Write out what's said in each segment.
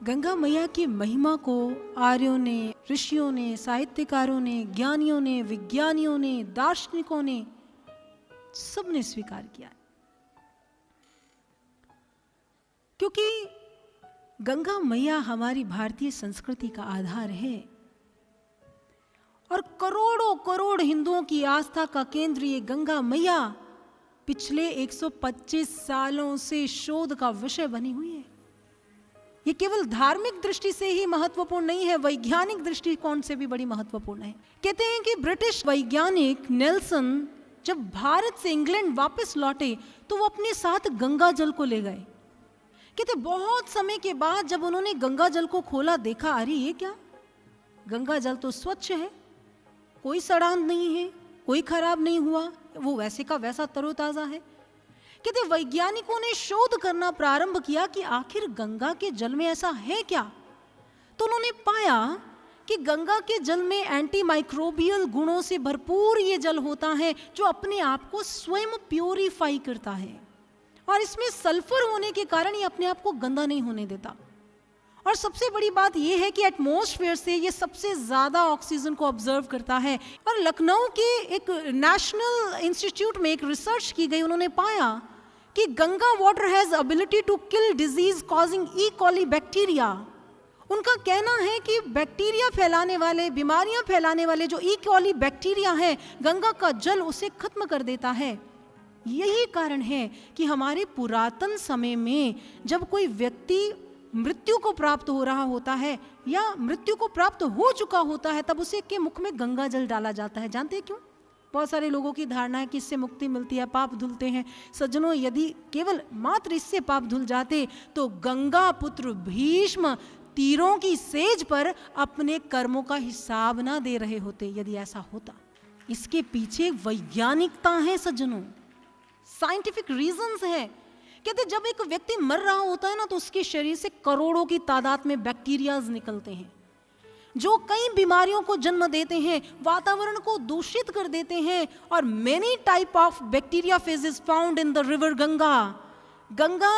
गंगा मैया की महिमा को आर्यों ने, ऋषियों ने, साहित्यकारों ने, ज्ञानियों ने, विज्ञानियों ने, दार्शनिकों ने सबने स्वीकार किया, क्योंकि गंगा मैया हमारी भारतीय संस्कृति का आधार है और करोड़ों करोड़ हिंदुओं की आस्था का केंद्र ये गंगा मैया पिछले 125 सालों से शोध का विषय बनी हुई है। ये केवल धार्मिक दृष्टि से ही महत्वपूर्ण नहीं है, वैज्ञानिक दृष्टिकोण से भी बड़ी महत्वपूर्ण है। कहते हैं कि ब्रिटिश वैज्ञानिक नेल्सन जब भारत से इंग्लैंड वापस लौटे तो वो अपने साथ गंगा जल को ले गए। कहते बहुत समय के बाद जब उन्होंने गंगा जल को खोला, देखा अरे ये क्या, गंगा जल तो स्वच्छ है, कोई सड़ांध नहीं है, कोई खराब नहीं हुआ, वो वैसे का वैसा तरोताजा है। कहते वैज्ञानिकों ने शोध करना प्रारंभ किया कि आखिर गंगा के जल में ऐसा है क्या। तो उन्होंने पाया कि गंगा के जल में एंटी माइक्रोबियल गुणों से भरपूर ये जल होता है जो अपने आप को स्वयं प्योरीफाई करता है और इसमें सल्फर होने के कारण ये अपने आप को गंदा नहीं होने देता। और सबसे बड़ी बात यह है कि एटमॉस्फेयर से ये सबसे ज्यादा ऑक्सीजन को ऑब्जर्व करता है। और लखनऊ के एक नेशनल इंस्टीट्यूट में एक रिसर्च की गई, उन्होंने पाया कि Ganga water has ability to kill disease causing E coli bacteria. उनका कहना है कि बैक्टीरिया फैलाने वाले, बीमारियां फैलाने वाले जो ई कॉली बैक्टीरिया हैं, गंगा का जल उसे खत्म कर देता है। यही कारण है कि हमारे पुरातन समय में जब कोई व्यक्ति मृत्यु को प्राप्त हो रहा होता है या मृत्यु को प्राप्त हो चुका होता है, तब उसे के मुख में गंगा जल डाला जाता है। जानते हैं क्यों? बहुत सारे लोगों की धारणा है कि इससे मुक्ति मिलती है, पाप धुलते हैं। सज्जनों, यदि केवल मात्र इससे पाप धुल जाते तो गंगा पुत्र भीष्म तीरों की सेज पर अपने कर्मों का हिसाब ना दे रहे होते, यदि ऐसा होता। इसके पीछे वैज्ञानिकता है सज्जनों, साइंटिफिक रीजंस है। कहते जब एक व्यक्ति मर रहा होता है ना, तो उसके शरीर से करोड़ों की तादाद में बैक्टीरियाज निकलते हैं जो कई बीमारियों को जन्म देते हैं, वातावरण को दूषित कर देते हैं। और many type of bacteria phases found in the river Ganga. Ganga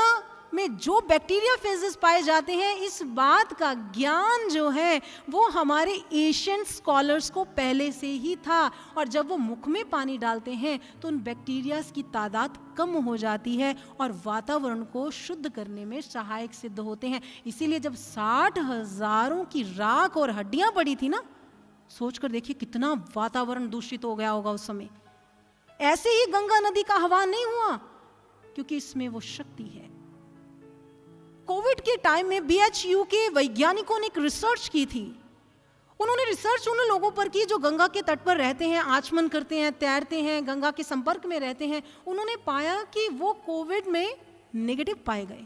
में जो बैक्टीरिया फेजेस पाए जाते हैं, इस बात का ज्ञान जो है वो हमारे एशियन स्कॉलर्स को पहले से ही था। और जब वो मुख में पानी डालते हैं तो उन बैक्टीरियाज की तादाद कम हो जाती है और वातावरण को शुद्ध करने में सहायक सिद्ध होते हैं। इसीलिए जब 60,000 की राख और हड्डियां पड़ी थी ना, सोचकर देखिए कितना वातावरण दूषित हो गया होगा उस समय। ऐसे ही गंगा नदी का आह्वान नहीं हुआ, क्योंकि इसमें वो शक्ति है। कोविड के टाइम में BHU के वैज्ञानिकों ने एक रिसर्च की थी। उन्होंने रिसर्च उन लोगों पर की जो गंगा के तट पर रहते हैं, आचमन करते हैं, तैरते हैं, गंगा के संपर्क में रहते हैं। उन्होंने पाया कि वो कोविड में नेगेटिव पाए गए,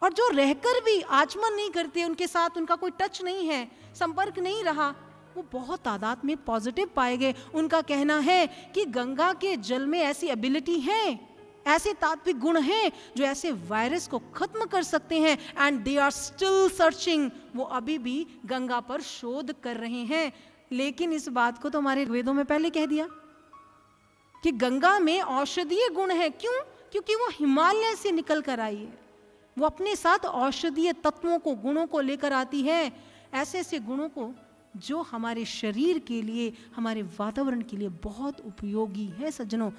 और जो रहकर भी आचमन नहीं करते, उनके साथ उनका कोई टच नहीं है, संपर्क नहीं रहा, वो बहुत तादाद में पॉजिटिव पाए गए। उनका कहना है कि गंगा के जल में ऐसी एबिलिटी है, ऐसे तात्विक गुण हैं जो ऐसे वायरस को खत्म कर सकते हैं। And they are still searching, वो अभी भी गंगा पर शोध कर रहे हैं। लेकिन इस बात को तो हमारे वेदों में पहले कह दिया कि गंगा में औषधीय गुण है। क्यों? क्योंकि वो हिमालय से निकल कर आई है, वो अपने साथ औषधीय तत्वों को, गुणों को लेकर आती है, ऐसे ऐसे गुणों को जो हमारे शरीर के लिए, हमारे वातावरण के लिए बहुत उपयोगी है सज्जनों।